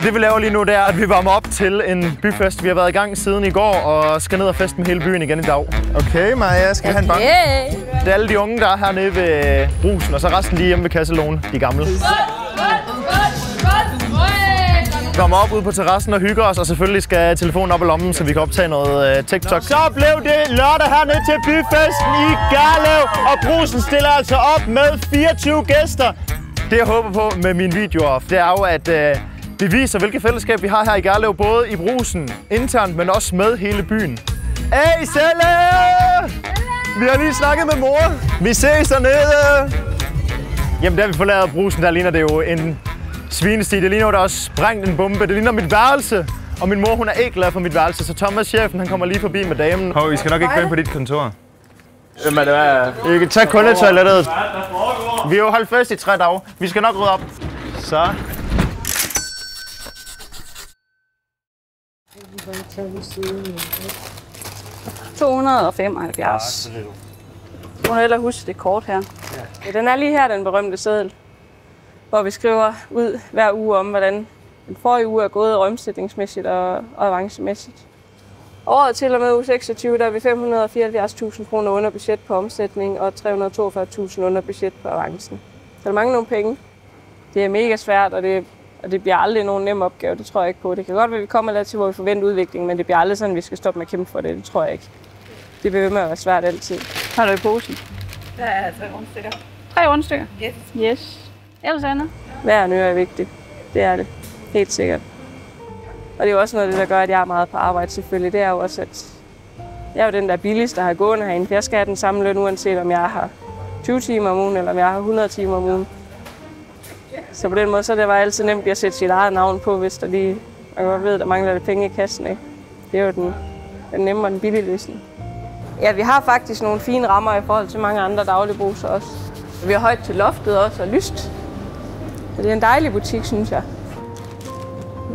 Det vi laver lige nu, det er, at vi varmer op til en byfest. Vi har været i gang siden i går og skal ned og feste med hele byen igen i dag. Okay, Maja, skal vi have en bank? Det er alle de unge, der er hernede ved Brugsen, og så resten lige hjemme ved Kasselån, de gamle. Vi kommer op ude på terrassen og hygger os, og selvfølgelig skal telefonen op i lommen, så vi kan optage noget TikTok. Så blev det lørdag hernede til byfesten i Gerlev, og Brugsen stiller altså op med 24 gæster. Det jeg håber på med mine videoer, det er jo, at vi viser, hvilket fællesskab vi har her i Gerlev, både i Brugsen internt, men også med hele byen. Hey, Selle! Vi har lige snakket med mor. Vi ses dernede. Jamen, der vi forlader Brugsen, der ligner det jo en svinestig. Det ligner, der også sprængt en bombe. Det ligner mit værelse. Og min mor, hun er ikke glad for mit værelse, så Thomas, chefen, han kommer lige forbi med damen. Hov, I skal nok ikke gå ind på dit kontor. Jamen, det er... I kan tage kundetoilettet. Vi har jo holdt fest i 3 dage. Vi skal nok rydde op. Så. $275. Du må hellere huske det kort her. Ja, den er lige her, den berømte seddel, hvor vi skriver ud hver uge om, hvordan den forrige uge er gået omsætningsmæssigt og avancemæssigt. Året til og med uge 26, der er vi 574.000 kroner under budget på omsætning og 342.000 under budget på avancen. Så der mangler nogle penge. Det er mega svært, og det bliver aldrig nogen nem opgave, det tror jeg ikke på. Det kan godt være, at vi kommer lidt til, hvor vi forventer udvikling, men det bliver aldrig sådan, at vi skal stoppe med at kæmpe for det. Det tror jeg ikke. Det bliver ved med at være svært altid. Har du i posen? Der er 3 rundstykker. 3 rundstykker? Yes. Yes. Ellers andet? Hver en øre er vigtigt. Det er det. Helt sikkert. Og det er jo også noget af det, der gør, at jeg er meget på arbejde selvfølgelig. Det er jo også, at jeg er jo den, der er billigst, der har gående herinde. For jeg skal have den samme løn, uanset om jeg har 20 timer om ugen, eller om jeg har 100 timer om ugen. Så på den måde, så det var altid nemt at sætte sit eget navn på, hvis der lige, man godt ved, der mangler lidt penge i kassen, ikke? Det er jo den nemme og den billige løsning. Ja, vi har faktisk nogle fine rammer i forhold til mange andre dagligbrugser også. Vi har højt til loftet også og lyst. Så det er en dejlig butik, synes jeg.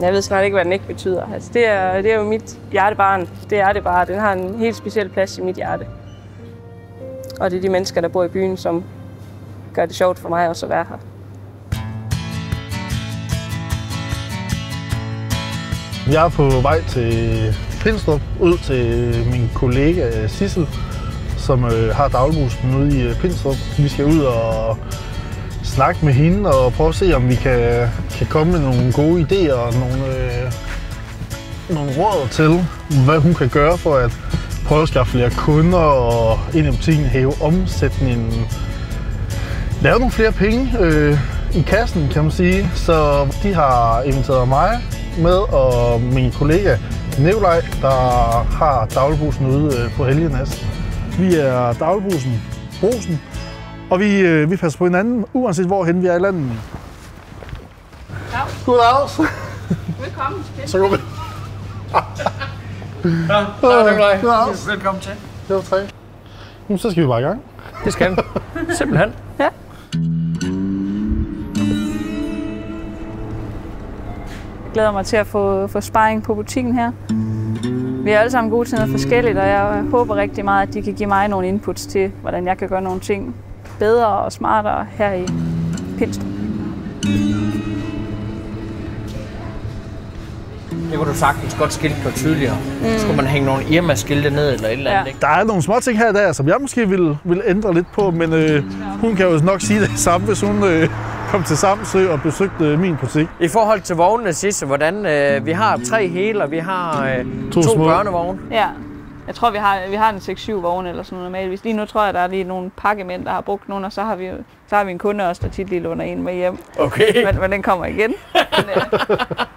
Jeg ved snart ikke, hvad den ikke betyder. Altså, det er jo mit hjertebarn. Det er det bare. Den har en helt speciel plads i mit hjerte. Og det er de mennesker, der bor i byen, som gør det sjovt for mig også at være her. Jeg er på vej til Pindstrup, ud til min kollega Sissel, som har dagligbrusen ude i Pindstrup. Vi skal ud og snakke med hende og prøve at se, om vi kan komme med nogle gode idéer og nogle råd til, hvad hun kan gøre for at prøve at skaffe flere kunder og ind i butikken hæve omsætningen. Lave nogle flere penge i kassen, kan man sige. Så de har inviteret mig med og min kollega Nikolaj, der har dagligbrusen ude på Helgenæs. Vi er dagligbrusen Brugsen, og vi passer på hinanden, uanset hvorhen vi er i landet. Goddag. Velkommen til. Så går vi. Ja, Nikolaj. Velkommen til. Det var 3. Nu så skal vi bare i gang. Det skal vi. Simpelthen. Ja. Jeg glæder mig til at få sparring på butikken her. Vi er alle sammen gode til noget forskelligt, og jeg håber rigtig meget, at de kan give mig nogle inputs til, hvordan jeg kan gøre nogle ting bedre og smartere her i Pindstrup. Det kunne du sagtens godt skilte på tydeligere. Skulle man hænge nogle Irma-skilte ned eller et eller andet, ikke? Der er nogle små ting her der, som jeg måske vil ændre lidt på, men hun kan jo nok sige det samme, hvis hun kom til Samsø og besøgte min butik. I forhold til vognene sidste, hvordan vi har 3 hele, og vi har 2 børnevogne. Ja, jeg tror, vi har en 6-7 vogne eller sådan noget normalvis. Lige nu tror jeg, der er lige nogle pakkemænd, der har brugt nogle, og så har vi en kunde også, der tit lige låner en med hjem. Okay. Men den kommer igen.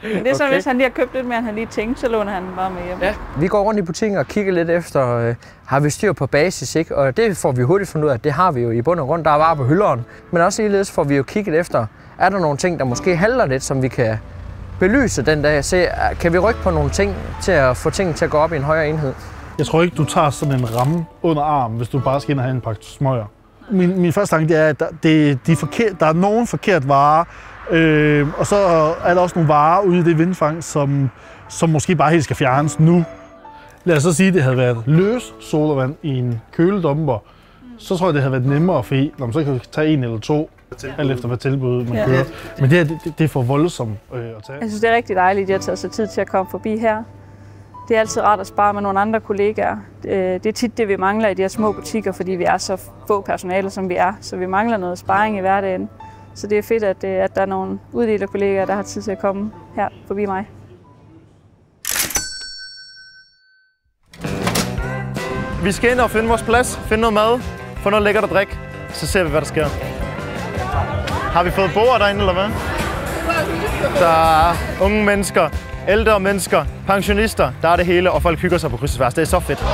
Men det er så, okay. Hvis han lige har købt lidt mere, end han lige tænkte, så låner han den bare med hjem. Ja. Vi går rundt i butikken og kigger lidt efter, har vi styr på basis, ikke? Og det får vi hurtigt fundet ud af, at det har vi jo i bund og grund. Der er varer på hylderen. Men også ligeledes får vi jo kigget efter, er der nogle ting, der måske halter lidt, som vi kan belyse den dag. Se, kan vi rykke på nogle ting til at få tingene til at gå op i en højere enhed? Jeg tror ikke, du tager sådan en ramme under armen, hvis du bare skal ind og have en pakke smøger. Min første tanke er, at der er nogen forkert varer, og så er der også nogle varer ude i det vindfang, som måske bare helt skal fjernes nu. Lad os så sige, at det havde været løs sodavand i en køledumper. Så tror jeg, det havde været nemmere, fordi så kan vi tage 1 eller 2. alt efter hvad tilbud man kører. Men det er for voldsomt at tage. Jeg synes, det er rigtig dejligt, at de har taget sig tid til at komme forbi her. Det er altid rart at spare med nogle andre kollegaer. Det er tit det, vi mangler i de her små butikker, fordi vi er så få personale, som vi er. Så vi mangler noget sparring i hverdagen. Så det er fedt, at der er nogle uddelte kollegaer, der har tid til at komme her forbi mig. Vi skal ind og finde vores plads, finde noget mad, få noget lækkert at drikke. Så ser vi, hvad der sker. Har vi fået bord derinde, eller hvad? Der er unge mennesker, ældre mennesker, pensionister. Der er det hele, og folk hygger sig på kryds og tværs. Det er så fedt.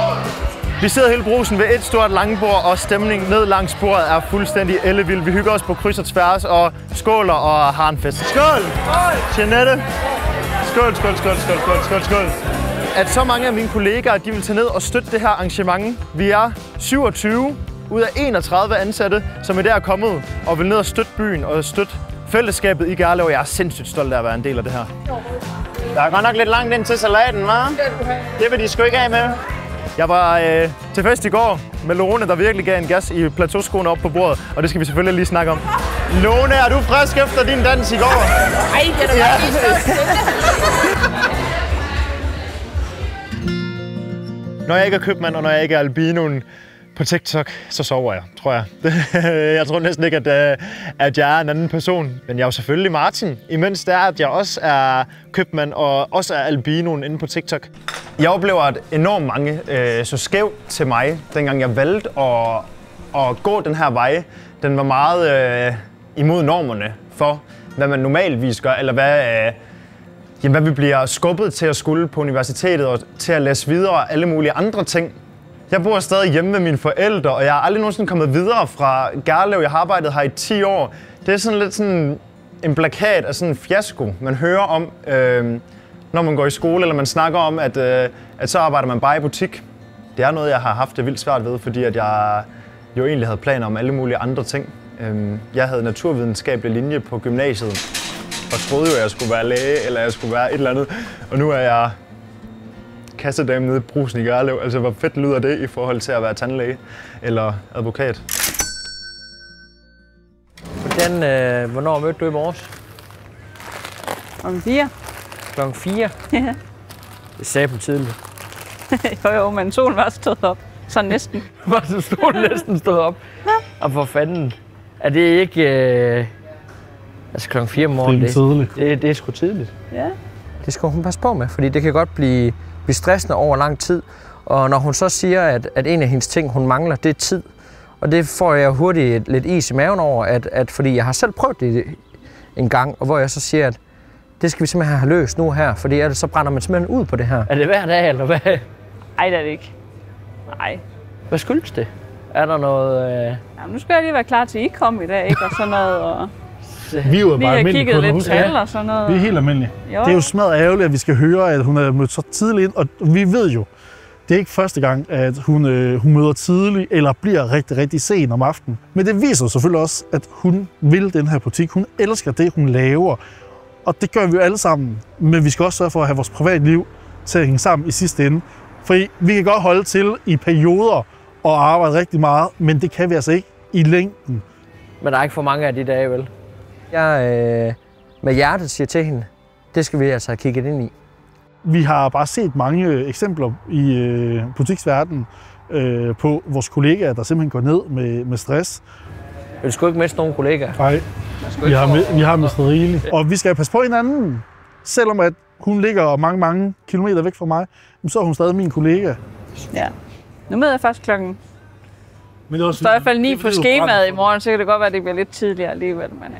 Vi sidder hele Brugsen ved et stort langbord, og stemningen ned langs bordet er fuldstændig ellevild. Vi hygger os på kryds og tværs og skåler og har en fest. Skål! Jeanette! Skål, skål, skål, skål, skål, skål, skål. At så mange af mine kollegaer, de vil tage ned og støtte det her arrangement. Vi er 27 ud af 31 ansatte, som i dag er kommet og vil ned og støtte byen og støtte fællesskabet i Gerlev. Jeg er sindssygt stolt af at være en del af det her. Der er godt nok lidt langt ind til salaten, hva'? Det vil de sgu ikke af med. Jeg var til fest i går med Lone, der virkelig gav en gas i plateauskoene op på bordet, og det skal vi selvfølgelig lige snakke om. Lone, er du frisk efter din dans i går? Ej, det er da Når jeg ikke er købmand, og når jeg ikke er albinoen på TikTok, så sover jeg, tror jeg. Jeg tror næsten ikke, at jeg er en anden person. Men jeg er jo selvfølgelig Martin, imens det er, at jeg også er købmand og også er albinoen inde på TikTok. Jeg oplever, at enormt mange så skævt til mig, dengang jeg valgte at gå den her vej. Den var meget imod normerne for, hvad man normalvis gør, eller hvad vi bliver skubbet til at skulle på universitetet og til at læse videre og alle mulige andre ting. Jeg bor stadig hjemme med mine forældre, og jeg er aldrig nogensinde kommet videre fra Gerlev. Jeg har arbejdet her i 10 år. Det er sådan lidt sådan en plakat af sådan en fiasko, man hører om, når man går i skole, eller man snakker om, at så arbejder man bare i butik. Det er noget, jeg har haft det vildt svært ved, fordi at jeg jo egentlig havde planer om alle mulige andre ting. Jeg havde naturvidenskabelig linje på gymnasiet, og troede jo, at jeg skulle være læge, eller jeg skulle være et eller andet. Og nu er jeg kassedame nede i Brugsen i Gerlev. Altså, hvor fedt lyder det i forhold til at være tandlæge eller advokat? Hvornår mødte du i morges? Om 4. Klokken 4? Ja. Det sagde på tidligt. jo, men solen var stået op. Så næsten. Var solen næsten stået op? Og for fanden. Er det ikke... Altså klokken 4 om morgenen, det er sgu tidligt. Ja. Det skal hun passe på med, fordi det kan godt blive stressende over lang tid. Og når hun så siger, at en af hendes ting, hun mangler, det er tid. Og det får jeg hurtigt lidt is i maven over, at fordi jeg har selv prøvet det en gang, og hvor jeg så siger, at det skal vi simpelthen have løst nu her, fordi ellers så brænder man simpelthen ud på det her. Er det hver dag, eller hvad? Ej, det er det ikke. Nej. Hvad skyldes det? Er der noget... Jamen, nu skal jeg lige være klar til, at I kom i dag, ikke? Og sådan noget, og... Vi er jo bare almindelige kunder. Lidt tal og sådan noget. Vi er helt almindelige. Jo. Det er jo smadret ærgerligt, at vi skal høre, at hun er mødt så tidligt ind, og vi ved jo, det er ikke første gang, at hun møder tidligt eller bliver rigtig, rigtig sen om aftenen. Men det viser jo selvfølgelig også, at hun vil den her butik. Hun elsker det, hun laver. Og det gør vi jo alle sammen. Men vi skal også sørge for at have vores privatliv til at hænge sammen i sidste ende. For vi kan godt holde til i perioder og arbejde rigtig meget, men det kan vi altså ikke i længden. Men der er ikke for mange af de dage, vel? Jeg med hjertet siger til hende, det skal vi altså have kigget ind i. Vi har bare set mange eksempler i butiksverdenen på vores kollegaer, der simpelthen går ned med stress. Vil du sgu ikke miste nogen kollegaer? Nej, vi har mistet rigeligt. Og vi skal passe på hinanden. Selvom at hun ligger mange kilometer væk fra mig, så er hun stadig min kollega. Ja. Nu møder jeg først klokken. Men det står i hvert fald 9 på skemaet i morgen, så kan det godt være, at det bliver lidt tidligere alligevel. Men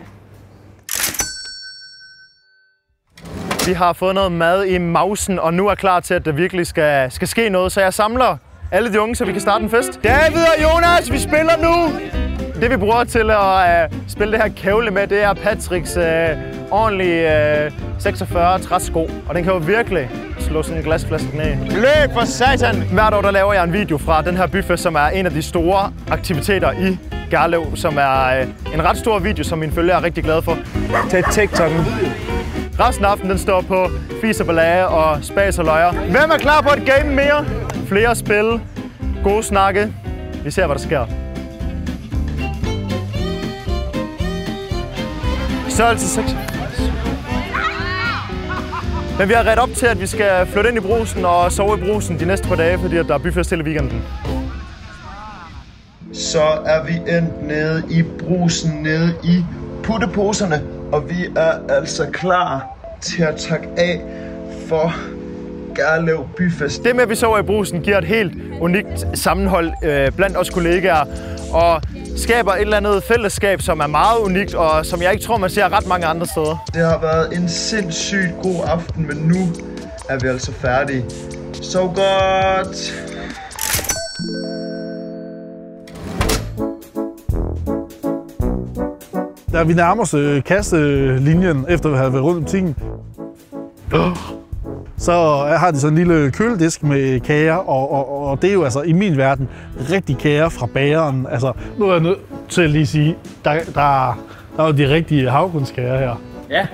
Vi har fået noget mad i mausen, og nu er klar til, at der virkelig skal ske noget. Så jeg samler alle de unge, så vi kan starte en fest. David og Jonas, vi spiller nu! Det vi bruger til at spille det her kævle med, det er Patricks ordentlige 46 træsko. Og den kan jo virkelig slå sådan en glasflaske ned. Løb for satan! Hvert år der laver jeg en video fra den her byfest, som er en af de store aktiviteter i Gerlev, som er en ret stor video, som mine følgere er rigtig glade for. Til TikTok'en. Resten af aftenen den står på fis og ballade og spas og løjer. Hvem er klar på et game mere? Flere spil, gode snakke. Vi ser, hvad der sker. Størrelse 6. Men vi har ret op til, at vi skal flytte ind i Brugsen og sove i Brugsen de næste par dage, fordi der er byfest hele weekenden. Så er vi endt nede i Brugsen, nede i putteposerne, og vi er altså klar til at takke af for Gerlev Byfest. Det med, at vi sover i Brugsen, giver et helt unikt sammenhold blandt os kollegaer, og skaber et eller andet fællesskab, som er meget unikt, og som jeg ikke tror, man ser ret mange andre steder. Det har været en sindssygt god aften, men nu er vi altså færdige. Sov godt! Da vi nærmer os kasselinjen, efter at have været rundt om tingen, så har de sådan en lille køledisk med kager, og det er jo altså i min verden rigtig kager fra bageren. Altså, nu er jeg nødt til at lige sige, der er jo de rigtige havregrynskager her. Ja.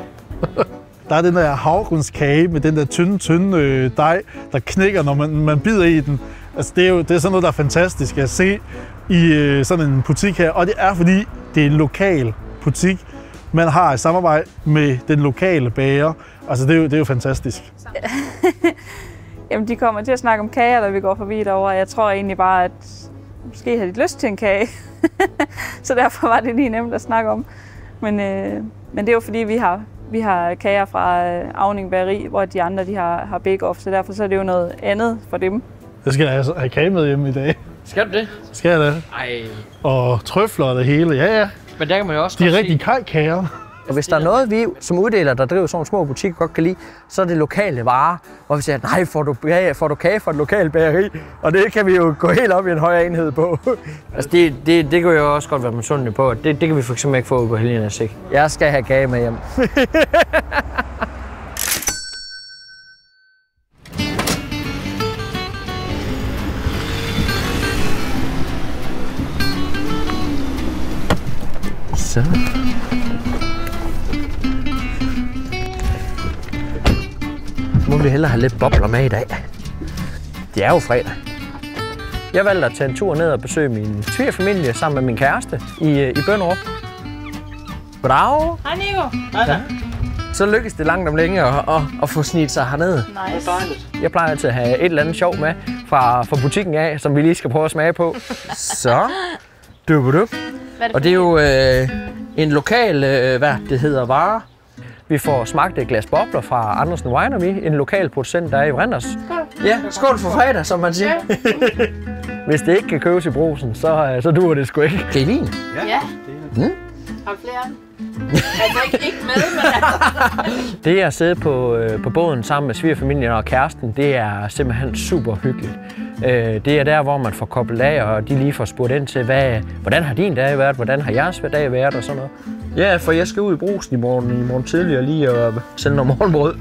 Der er den der havregrynskage med den der tynde dej, der knækker, når man bider i den. Altså, det er sådan noget, der er fantastisk at se i sådan en butik her, og det er fordi, det er en lokal butik. Man har et samarbejde med den lokale bager. Altså, det er jo fantastisk. Jamen, de kommer til at snakke om kager, da vi går forbi derovre. Jeg tror egentlig bare, at måske har de lyst til en kage. Så derfor var det lige nemt at snakke om. Men det er jo fordi, vi har kager fra Auning Bageri, hvor de andre de har bake-off. Så derfor så er det jo noget andet for dem. Jeg skal altså have kage med hjemme i dag. Skal du det? Skal jeg det? Ej. Og trøfler og det hele, ja. Men der kan man jo også de er rigtig kajkager. Og hvis der er noget, vi som uddeler, der driver sådan små butikker, godt kan lide, så er det lokale varer. Hvor vi siger, nej, får du kage fra et lokalt bageri? Og det kan vi jo gå helt op i en højere enhed på. Altså det kan jo også godt være misundelig på. Det kan vi for eksempel ikke få ud på Helgenes, ikke? Jeg skal have kage med hjem. Så. Må vi hellere have lidt bobler med i dag. Det er jo fredag. Jeg valgte at tage en tur ned og besøge min svigerfamilie sammen med min kæreste i Bønderup. Goddag. Hej Nico. Ja. Så lykkedes det langt om længe at få snidt sig hernede. Nice. Jeg plejer altid at have et eller andet sjov med fra butikken af, som vi lige skal prøve at smage på. Så. Dup. Og det er jo en lokal, varer. Vi får smagt et glas bobler fra Andersen Winery, en lokal producent, der er i Randers. Ja, skål for fredag, som man siger. Hvis det ikke kan købes i Brugsen, så duer det sgu ikke. Det er vin. Ja. Har du flere? Altså ikke med, men det at sidde på båden sammen med svigerfamilien og kæresten, det er simpelthen super hyggeligt. Det er der, hvor man får koblet af, og de lige får spurgt ind til, hvordan har din dag været, hvordan har jeres dag været og sådan noget. Ja, for jeg skal ud i Brugsen i morgen tidligere lige og sælge noget morgenbrød.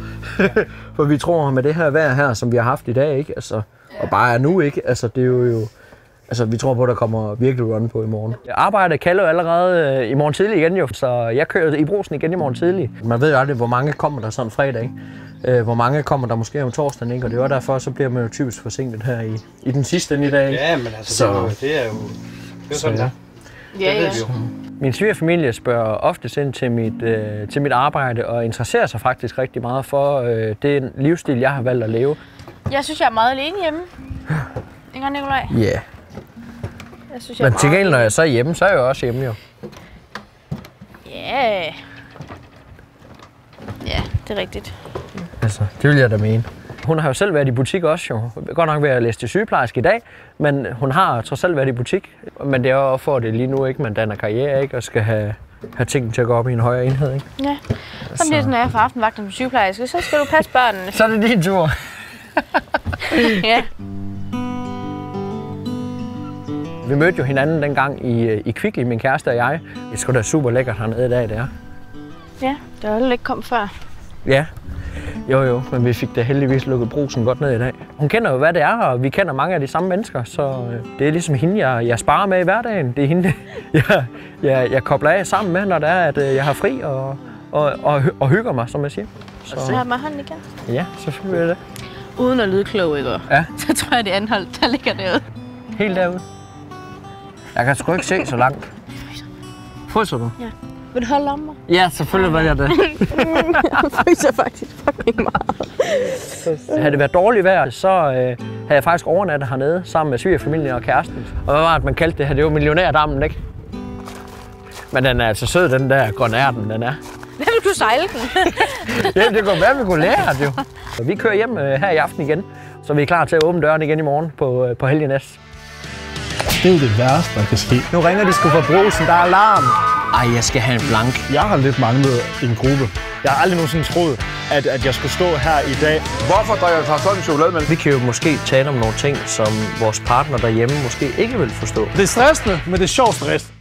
For vi tror med det her vejr her, som vi har haft i dag, ikke? Altså, og bare er nu, ikke? Altså, det er jo altså, vi tror på, at der kommer virkelig run på i morgen. Arbejdet kalder jo allerede i morgen tidlig igen jo, så jeg kører i Brugsen igen i morgen tidlig. Man ved jo aldrig, hvor mange kommer der sådan fredag, ikke? Hvor mange kommer der måske om torsdagen, ikke? Og det er jo derfor, så bliver man jo typisk forsinket her i den sidste i dag. Ja, men altså, det er jo sådan der. Ja. Det ved vi jo. Min svigerfamilie spørger ofte ind til mit arbejde og interesserer sig faktisk rigtig meget for den livsstil, jeg har valgt at leve. Jeg synes, jeg er meget alene hjemme. Ikke, Nikolaj? Ja. Yeah. Men til gengæld, når jeg så er hjemme, så er jeg jo også hjemme jo. Ja. Ja, det er rigtigt. Altså, det vil jeg da mene. Hun har jo selv været i butik også jo. Godt nok ved at læse til sygeplejerske i dag, men hun har trods alt været i butik. Men det er jo for det lige nu, ikke? Man danner karriere, ikke? Og skal have tingene til at gå op i en højere enhed, ikke? Ja. Så bliver det sådan, når jeg får aftenvagt som sygeplejerske, så skal du passe børnene. Så er det din tur. Ja. Vi mødte jo hinanden dengang i Kvickly, min kæreste og jeg. Det skulle da super lækkert hernede i dag, det er. Ja, det var jo ikke kommet før. Ja. Jo, men vi fik da heldigvis lukket Brugsen godt ned i dag. Hun kender jo, hvad det er, og vi kender mange af de samme mennesker, så det er ligesom hende, jeg sparer med i hverdagen. Det er hende, jeg kobler af sammen med, når det er, at jeg har fri og hygger mig, som jeg siger. Så har man hånden igen? Ja, selvfølgelig er det. Uden at lyde klog, ikke? Ja. Så tror jeg, det er Anholt, der ligger derude. Helt derude. Jeg kan sgu ikke se så langt. Fryser du? Ja. Vil du holde om mig? Ja, selvfølgelig var jeg det. Jeg fryser faktisk fucking meget. Havde det været dårligt vejr, så havde jeg faktisk overnattet hernede sammen med svigerfamilien og kæresten. Og hvad var det, man kaldte det her? Det var millionærdammen, ikke? Men den er altså sød, den der grønærten, den er. Hvad vil du sejle den? Ja, det kunne være, vi kunne lære det jo. Så vi kører hjem her i aften igen, så vi er klar til at åbne døren igen i morgen på Helgenæs. Det er jo det værste, der kan ske. Nu ringer de sgu fra Brugsen, der er alarm. Ej, jeg skal have en blank. Jeg har lidt manglet en gruppe. Jeg har aldrig nogensinde troet, at jeg skulle stå her i dag. Hvorfor drikker du sådan en chokolademælk? Vi kan jo måske tale om nogle ting, som vores partner derhjemme måske ikke vil forstå. Det er stressende, men det er sjovt stress.